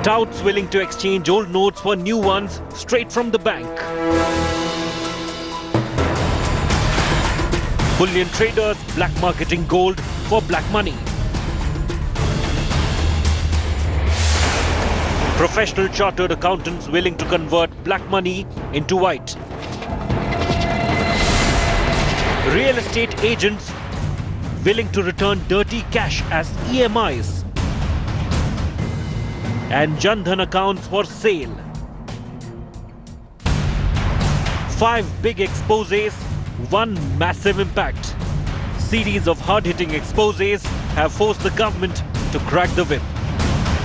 Touts willing to exchange old notes for new ones straight from the bank. Bullion traders black marketing gold for black money. Professional chartered accountants willing to convert black money into white. Real estate agents willing to return dirty cash as EMIs. And Jan Dhan accounts for sale. 5 big exposés, 1 massive impact. Series of hard-hitting exposés have forced the government to crack the whip.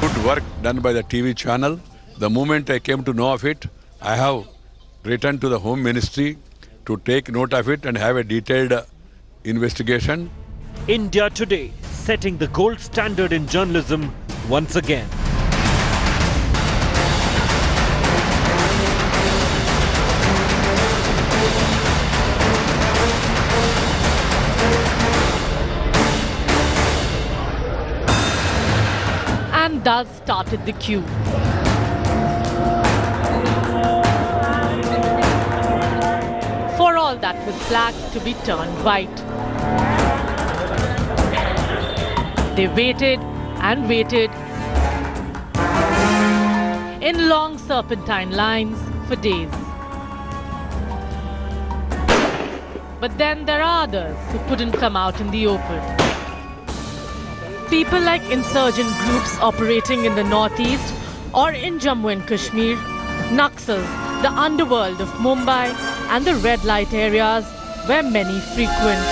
Good work done by the TV channel. The moment I came to know of it, I have written to the Home Ministry to take note of it and have a detailed investigation. India Today, setting the gold standard in journalism once again. And thus started the queue. For all that was black to be turned white. They waited and waited in long serpentine lines for days. But then there are others who couldn't come out in the open. People like insurgent groups operating in the northeast or in Jammu and Kashmir, Naxals, the underworld of Mumbai and the red light areas where many frequent.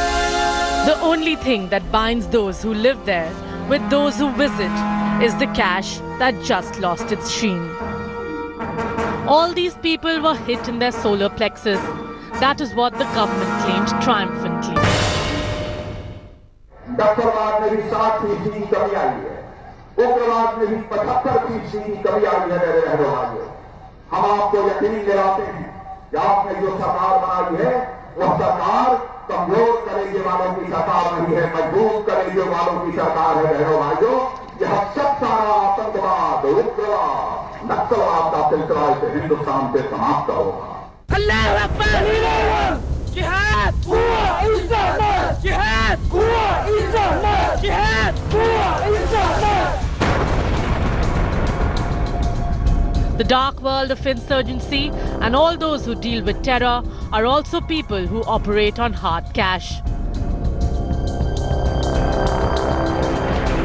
The only thing that binds those who live there with those who visit is the cash that just lost its sheen. All these people were hit in their solar plexus. That is what the government claimed triumphantly. नक्सलवाद में भी 60% की कमी आई है, उग्रवाद में भी 75% की कमी आई है। मेरे रहने वालों, हम आपको यकीन दिलाते हैं कि आपने जो सरकार बनाई है वह सरकार कमजोर करेंगे वालों की सरकार नहीं है, मजबूत करेंगे वालों की सरकार है। रहने वालों, यह सब सारा आतंकवाद, उग्रवाद, नक्सलवाद का सिलसिला इस हिंदुस्तान से समाप्त होगा। Allahu Akbar! Jihad! Jihad! Jihad! The dark world of insurgency and all those who deal with terror are also people who operate on hard cash.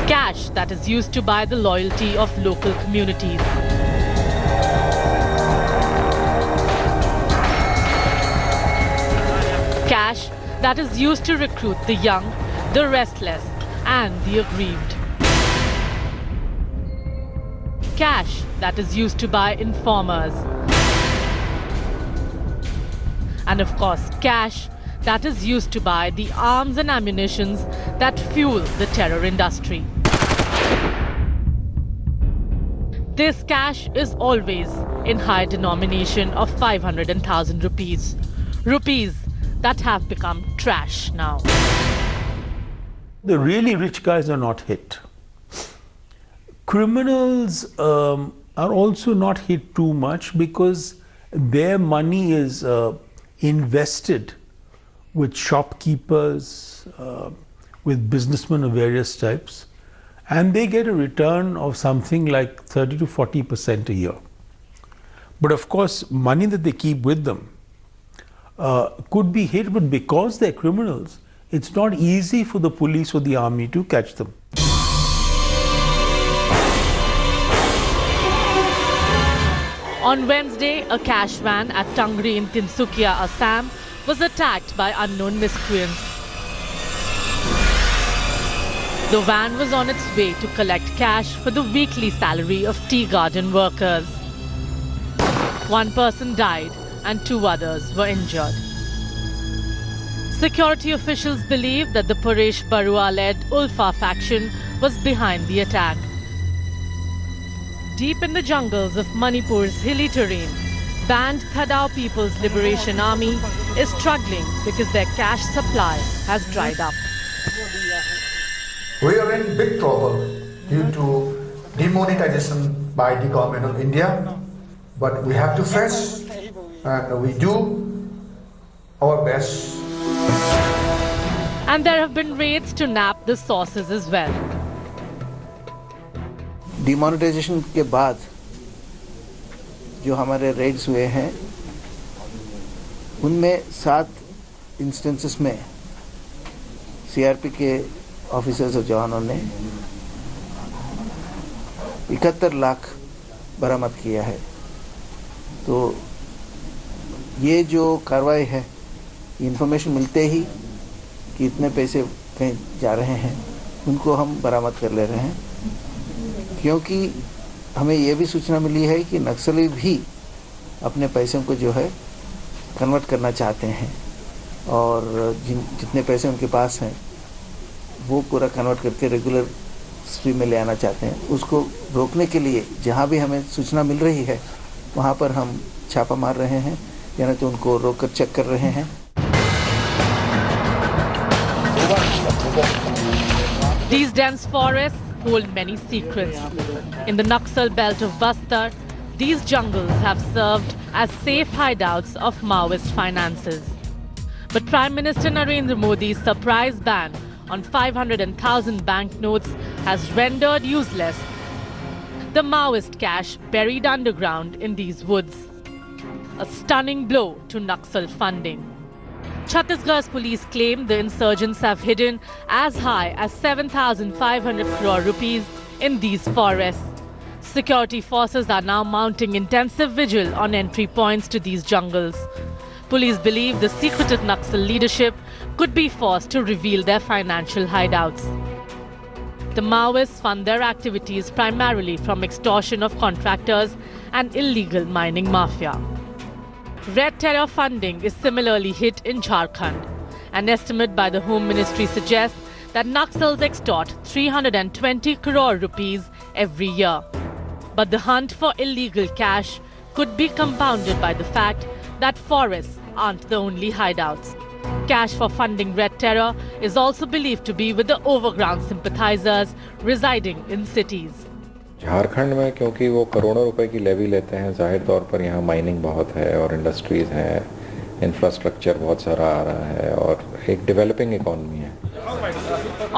Cash that is used to buy the loyalty of local communities. Cash that is used to recruit the young, the restless, and the aggrieved. Cash that is used to buy informers. And of course, cash that is used to buy the arms and ammunitions that fuel the terror industry. This cash is always in high denomination of 500 and 1000 rupees. Rupees that have become trash now. The really rich guys are not hit. Criminals are also not hit too much because their money is invested with shopkeepers, with businessmen of various types, and they get a return of something like 30 to 40% a year. But of course, money that they keep with them could be hit, but because they're criminals, it's not easy for the police or the army to catch them. On Wednesday, a cash van at Tangri in Tinsukia, Assam, was attacked by unknown miscreants. The van was on its way to collect cash for the weekly salary of tea garden workers. One person died and 2 others were injured. Security officials believe that the Paresh Barua-led Ulfa faction was behind the attack. Deep in the jungles of Manipur's hilly terrain, banned Thadao People's Liberation Army is struggling because their cash supply has dried up. We are in big trouble due to demonetization by the government of India, but we have to face, and we do our best. And there have been raids to nab the sources as well. Demonetisation के बाद जो हमारे Reds हुए हैं उनमें 7 instances में CRP के officers और जवानों ने 71 लाख बरामद किया है। तो ये जो कार्रवाई है, इंफॉर्मेशन मिलते ही कि इतने पैसे कहीं जा रहे हैं, उनको हम बरामद कर ले रहे हैं, क्योंकि हमें ये भी सूचना मिली है कि नक्सली भी अपने पैसों को जो है कन्वर्ट करना चाहते हैं और जितने पैसे उनके पास हैं वो पूरा कन्वर्ट करके रेगुलर स्ट्रीम में ले आना चाहते हैं। उसको रोकने के लिए जहाँ भी हमें सूचना मिल रही है वहाँ पर हम छापा मार रहे हैं, यानी तो उनको रोक कर चेक कर रहे हैं। These dense forests hold many secrets. In the Naxal belt of Bastar, these jungles have served as safe hideouts of Maoist finances. But Prime Minister Narendra Modi's surprise ban on 500,000 banknotes has rendered useless the Maoist cash buried underground in these woods. A stunning blow to Naxal funding. Chhattisgarh's police claim the insurgents have hidden as high as 7,500 crore rupees in these forests. Security forces are now mounting intensive vigil on entry points to these jungles. Police believe the secretive Naxal leadership could be forced to reveal their financial hideouts. The Maoists fund their activities primarily from extortion of contractors and illegal mining mafia. Red Terror funding is similarly hit in Jharkhand. An estimate by the Home Ministry suggests that Naxals extort 320 crore rupees every year. But the hunt for illegal cash could be compounded by the fact that forests aren't the only hideouts. Cash for funding Red Terror is also believed to be with the overground sympathizers residing in cities. Jharkhand में क्योंकि वो करोड़ों रुपए की levy लेते हैं, जाहिर तौर पर यहाँ माइनिंग बहुत है और इंडस्ट्रीज हैं, इंफ्रास्ट्रक्चर बहुत सारा आ रहा है और एक डेवलपिंग इकोनॉमी है.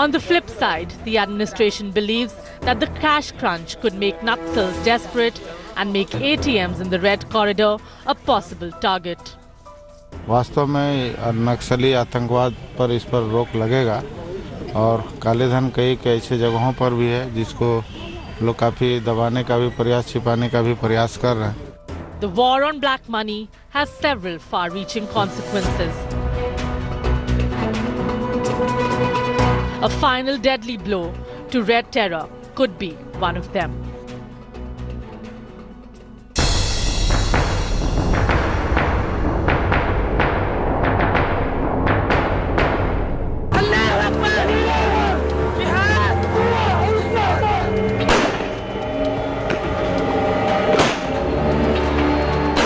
On the flip side, the administration believes that the cash crunch could make Naxals desperate and make ATMs in the Red Corridor a possible target. वास्तव में नक्सली आतंकवाद पर इस पर रोक लगेगा और काले धन कई ऐसे जगहों पर भी है जिसको लोग काफी दबाने का भी प्रयास, छिपाने का भी प्रयास कर रहे हैं. The war on black money has several far-reaching consequences. A final deadly blow to Red Terror could be one of them.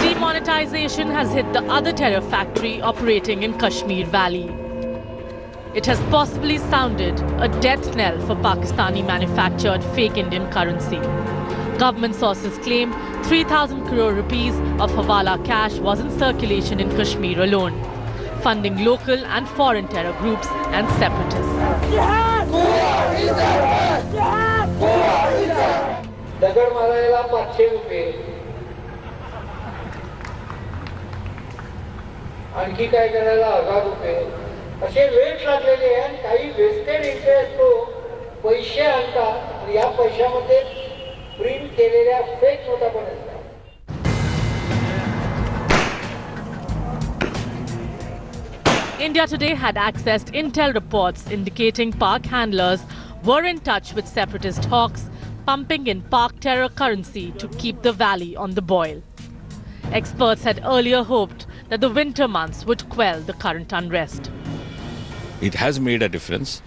Demonetization has hit the other terror factory operating in Kashmir Valley. It has possibly sounded a death knell for Pakistani manufactured fake Indian currency. Government sources claim 3,000 crore rupees of Hawala cash was in circulation in Kashmir alone, funding local and foreign terror groups and separatists. दगड मारायला 500 रुपये, आणखी काय करायला 1000 रुपये असे rate लागलेले आहेत. काही वेस्टेड इंटरेस्ट पैसे आणतात, या पैशामध्ये प्रिंट केलेल्या फेक नोटा पण असतात. India Today had accessed intel reports indicating Pak handlers were in touch with separatist hawks, pumping in Pak terror currency to keep the valley on the boil. Experts had earlier hoped that the winter months would quell the current unrest. It has made a difference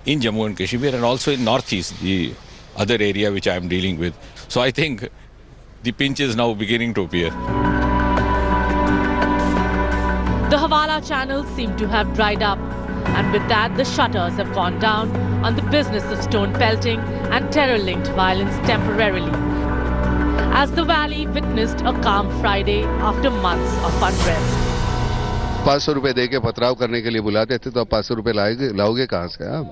in Jammu and Kashmir and also in Northeast, the other area which I am dealing with. So I think the pinch is now beginning to appear. The Hawala channels seem to have dried up, And with that, the shutters have gone down on the business of stone pelting and terror-linked violence temporarily, as the valley witnessed a calm Friday after months of unrest. 500 रुपए देके पथराव करने के लिए बुलाते थे तो अब 500 रुपए लाओगे कहां से आप?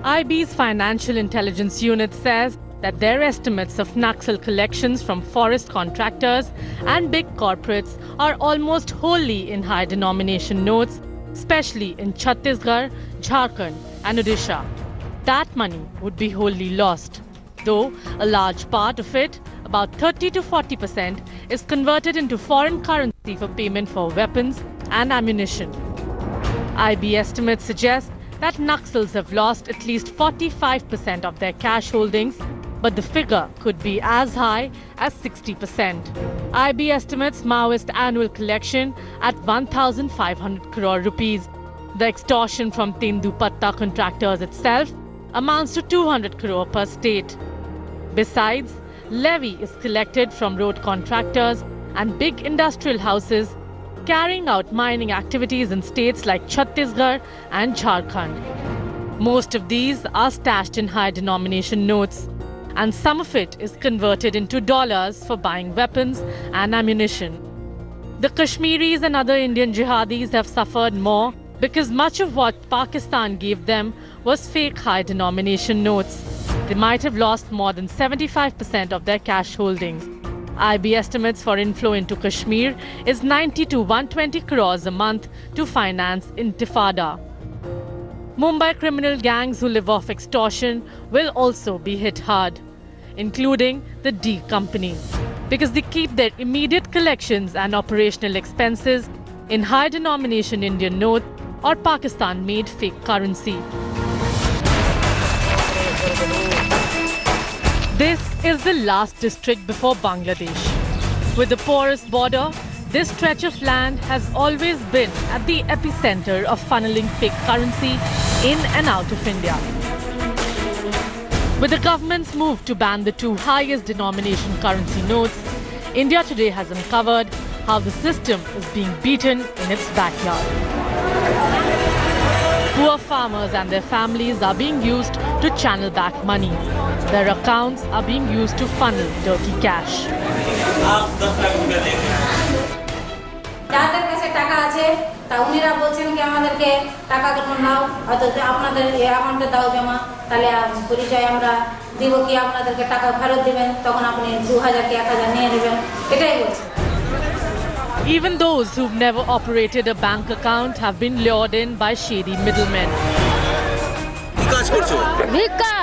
IB's Financial Intelligence Unit says that their estimates of Naxal collections from forest contractors and big corporates are almost wholly in high denomination notes, especially in Chhattisgarh, Jharkhand and Odisha. That money would be wholly lost, though a large part of it, about 30 to 40%, is converted into foreign currency for payment for weapons and ammunition. IB estimates suggest that Naxals have lost at least 45% of their cash holdings, but the figure could be as high as 60%. IB estimates Maoist annual collection at 1,500 crore rupees. The extortion from Tendupatta contractors itself amounts to 200 crore per state. Besides, levy is collected from road contractors and big industrial houses carrying out mining activities in states like Chhattisgarh and Jharkhand. Most of these are stashed in high denomination notes, and some of it is converted into dollars for buying weapons and ammunition. The Kashmiris and other Indian jihadis have suffered more because much of what Pakistan gave them was fake high denomination notes. They might have lost more than 75% of their cash holdings. IB estimates for inflow into Kashmir is 90 to 120 crores a month to finance Intifada. Mumbai criminal gangs who live off extortion will also be hit hard, including the D Company, because they keep their immediate collections and operational expenses in high denomination Indian note or Pakistan-made fake currency. This is the last district before Bangladesh. With the porous border, this stretch of land has always been at the epicenter of funneling fake currency in and out of India. With the government's move to ban the two highest denomination currency notes, India today has uncovered how the system is being beaten in its backyard. Poor farmers and their families are being used to channel back money. Their accounts are being used to funnel dirty cash. যাদের কাছে টাকা আছে তা উনিরা বলছেন কি আমাদেরকে টাকাগুলো নাও অথচ আপনাদের এই অ্যামাউন্টে দাও জমা তাহলে পরিচয় আমরা দিব কি আপনাদেরকে টাকা ফেরত দিবেন তখন আপনি 2000 কি 1000 নিয়ে নেবেন এটাই বলছে. Even those who've never operated a bank account have been lured in by shady middlemen. কি কাজ করছো? ভিক্ষা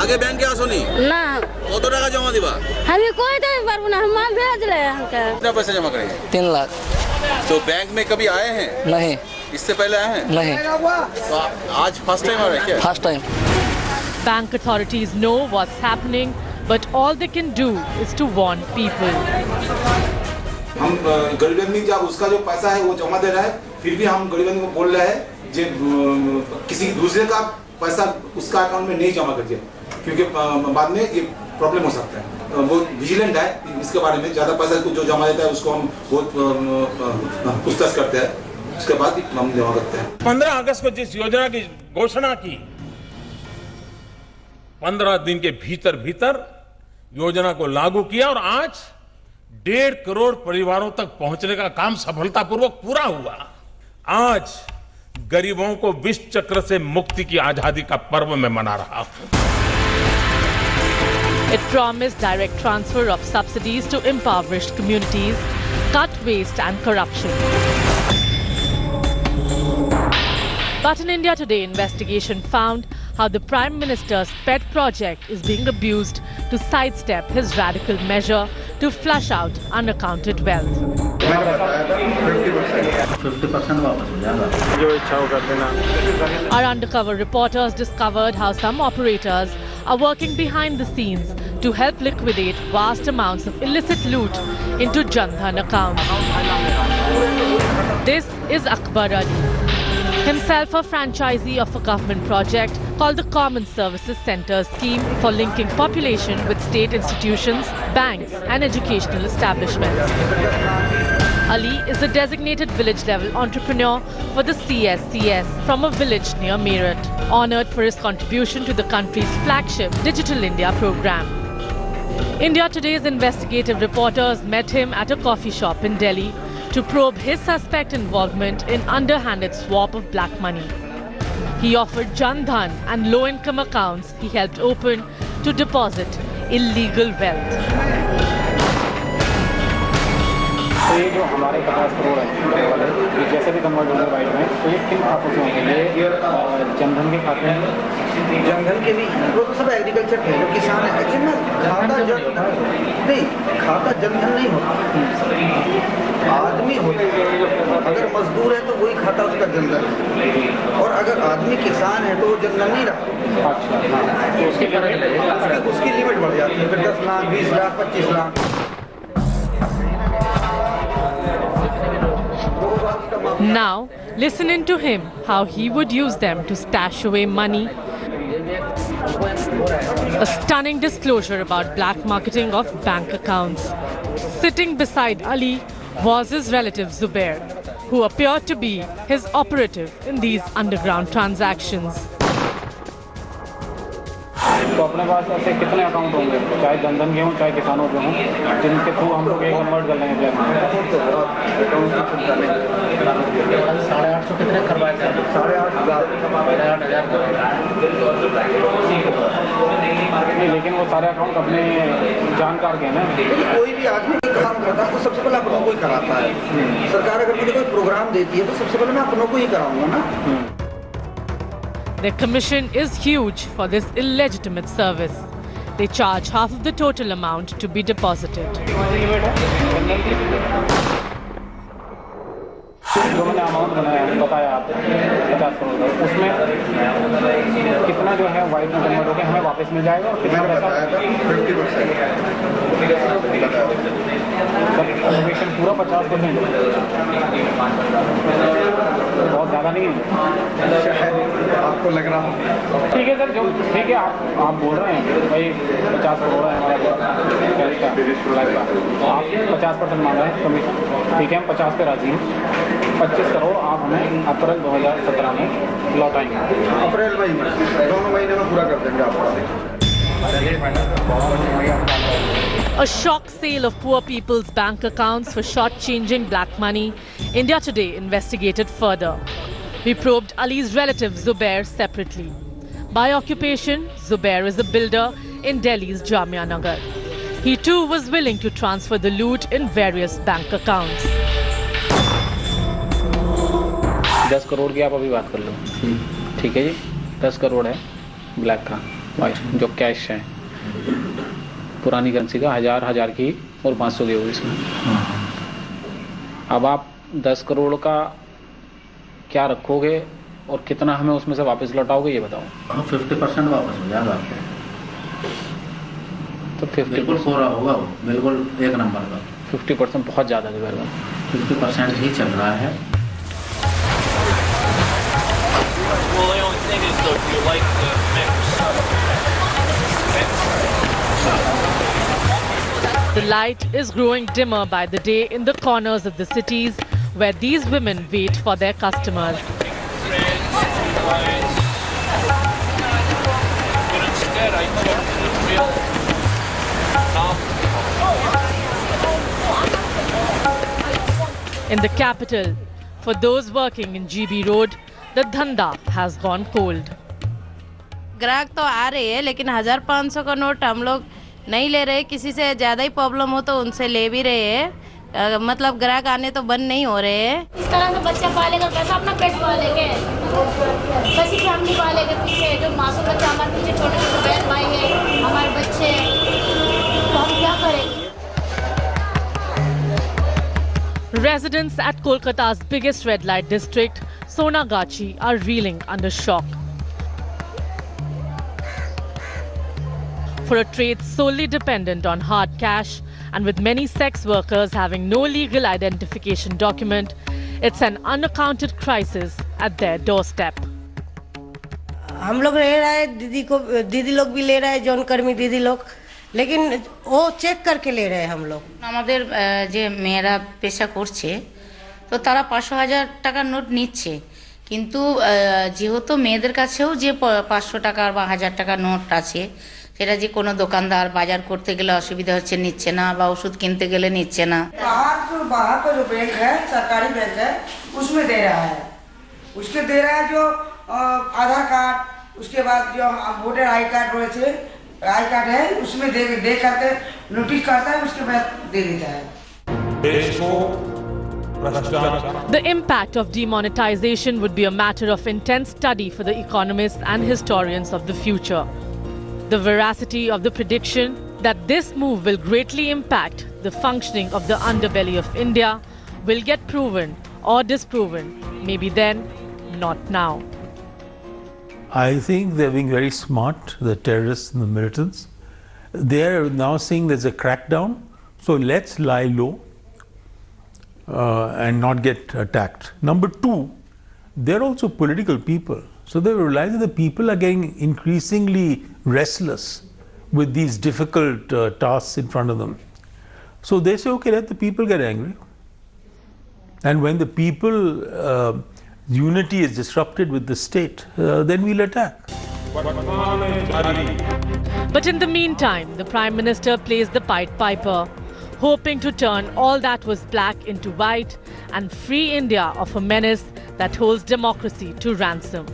আগে ব্যাংকে আসোনি? না। কত টাকা জমা দিবা? আমি কই দিতে পারবো না हम भेज ले हमका। कितना पैसा जमा करेंगे? 3 लाख। तो बैंक में कभी आए हैं? नहीं। इससे पहले आए हैं? नहीं। तो आज फर्स्ट टाइम आ रहे हैं क्या? First time. Bank authorities know what's happening, but all they can do is to warn people. हम गरीब आदमी जब उसका जो पैसा है वो जमा दे रहा है, फिर भी हम गरीब आदमी को बोल रहे हैं कि किसी दूसरे का पैसा उसका अकाउंट में नहीं जमा करिए, क्योंकि बाद में ये प्रॉब्लम हो सकता है. वो विजिलेंट है इसके बारे में. ज़्यादा पैसा जो जमा देता है उसको हम बहुत पूछताछ करते हैं, उसके बाद ही हम जमा करते हैं. 15 अगस्त को जिस योजना की घोषणा की, 15 दिन के भीतर भीतर योजना को लागू किया और आज 1.5 करोड़ परिवारों तक पहुंचने का काम सफलतापूर्वक पूरा हुआ. आज गरीबों को विष चक्र से मुक्ति की आजादी का पर्व मैं मना रहा हूं. It promised direct transfer of subsidies to impoverished communities, cut waste and corruption. But in India Today, investigation found how the Prime Minister's pet project is being abused to sidestep his radical measure to flush out unaccounted wealth. 50% वापस हो जाएगा. जो इच्छा हो कर देना. Our undercover reporters discovered how some operators are working behind the scenes to help liquidate vast amounts of illicit loot into Jan Dhan accounts. This is Akbar Ali. Himself a franchisee of a government project called the Common Services Centre scheme for linking population with state institutions, banks and educational establishments. Ali is a designated village-level entrepreneur for the CSCS from a village near Meerut, honoured for his contribution to the country's flagship Digital India program. India Today's investigative reporters met him at a coffee shop in Delhi to probe his suspect involvement in underhanded swap of black money. He offered Jan Dhan and low-income accounts he helped open to deposit illegal wealth. तो ये जो हमारे 50 करोड़ है ये जैसे भी convert होंगे white में तो ये किन खातों से होंगे? ये जनधन के खाते हैं, जनधन के भी वो तो सब एग्रीकल्चर के जो किसान है एक्चुअली में खाता जनधन नहीं होता, आदमी होता है। अगर मजदूर है तो वही खाता उसका जनधन, और अगर आदमी किसान है तो वो जनधन नहीं रखता। अच्छा, तो उसकी लिमिट बढ़ जाती है, फिर 10 lakh 20 lakh 25 lakh. Now, listen into him how he would use them to stash away money. A stunning disclosure about black marketing of bank accounts. Sitting beside Ali was his relative Zubair, who appeared to be his operative in these underground transactions. तो अपने पास ऐसे कितने account होंगे, चाहे जनधन के हों चाहे किसानों के हों, जिनके थ्रू हम लोग कन्वर्ट कर लेंगे ब्लैक में? 850 कितने करवाए थे? 8,500। लेकिन वो सारे अकाउंट अपने जानकार के हैं ना? कोई भी आदमी काम करता है तो सबसे पहले अपनों को ही कराता है। सरकार अगर मुझे कोई प्रोग्राम देती है तो सबसे पहले मैं अपनों को ही कराऊंगा ना। Their commission is huge for this illegitimate service. They charge half of the total amount to be deposited. जो मैंने अमाउंट बताया आपको 50 करोड़ का, उसमें कितना जो है वाइट में कन्वर्ट होकर हमें वापस मिल जाएगा और कितना पैसा? 50% पूरा 50%। बहुत ज़्यादा नहीं है आपको लग रहा है? ठीक है सर, जो ठीक है आप बोल रहे हैं भाई 50 करोड़ है हमारे कैश का, आप 50% मांग रहे हैं कमीशन, ठीक है हम 50 पे राजी हैं। 25 करोड़ आप हमें अप्रैल 2017 में लौटाएंगे। अप्रैल मई दोनों महीने में पूरा कर देंगे आपको। A shock sale of poor people's bank accounts for short-changing black money, India Today investigated further. We probed Ali's relative Zubair separately. By occupation, Zubair is a builder in Delhi's Jamia Nagar. He too was willing to transfer the loot in various bank accounts. 10 crore की आप अभी बात कर लो, ठीक है जी? 10 करोड़ है black का, white जो कैश है पुरानी करेंसी का, 1000 की और 500 की होगी इसमें। अब आप 10 करोड़ का क्या रखोगे और कितना हमें उसमें से वापस लौटाओगे ये बताओ। 50% वापस हो जाएगा आपको, तो 50 बिल्कुल पूरा होगा वो, बिल्कुल एक नंबर का। 50% बहुत ज़्यादा है, 50% ही चल रहा है। Well, the only thing is, though, do you like the mix? The light is growing dimmer by the day in the corners of the cities where these women wait for their customers. But instead, I took the real In the capital, for those working in GB Road, the dhanda has gone cold. ग्राहक तो आ रहे हैं लेकिन 1500 का note हम लोग नहीं ले रहे, किसी से ज़्यादा ही प्रॉब्लम हो तो उनसे ले भी रहे हैं, मतलब ग्राहक आने तो बंद नहीं हो रहे हैं। इस तरह से बच्चा पालेगा कैसा, अपना पेट पालेंगे, कैसी फैमिली पालेंगे पीछे, जो मासूम बच्चा हमारे पीछे छोटे छोटे बहन भाई है, हमारे बच्चे, तो हम क्या करेंगे? Residents at Kolkata's biggest red light district, Sonagachi, are reeling under shock. For a trade solely dependent on hard cash and with many sex workers having no legal identification document, It's an unaccounted crisis at their doorstep. हम लोग ले रहा है दीदी लोग भी ले रहा है जौन कर्मी दीदी लोग, लेकिन वो चेक करके ले रहे हैं हम लोग। আমাদের যে মেয়েরা পেশা করছে তো তারা 500,000 টাকার নোট নিচ্ছে, কিন্তু যেহেতু মেয়েদের কাছেও যে 500 টাকা বা 1000 টাকার নোট আছে, সেটা যে কোনো দোকানদার বাজার করতে গেলে অসুবিধা হচ্ছে নিচ্ছে না, বা ওষুধ কিনতে গেলে নিচ্ছে না। बाहर का जो बैंक है सरकारी बैंक है उसमें दे रहा है, उसके दे रहा है जो आधार कार्ड, उसके बाद जो वोटर आई कार्ड है उसमें दे करके नोटिस करता है, उसके बाद दे देता है। The impact of demonetization would be a matter of intense study for the economists and historians of the future. The veracity of the prediction that this move will greatly impact the functioning of the underbelly of India will get proven or disproven, maybe then, not now. I think they're being very smart, the terrorists and the militants. They're now saying there's a crackdown, so let's lie low and not get attacked. Number two, they're also political people. So they realize that the people are getting increasingly restless with these difficult tasks in front of them. So they say, okay, let the people get angry. And when the people unity is disrupted with the state, then we'll attack. But in the meantime, the Prime Minister plays the Pied Piper, hoping to turn all that was black into white and free India of a menace that holds democracy to ransom.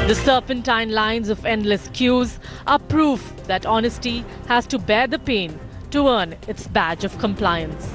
The serpentine lines of endless queues are proof that honesty has to bear the pain to earn its badge of compliance.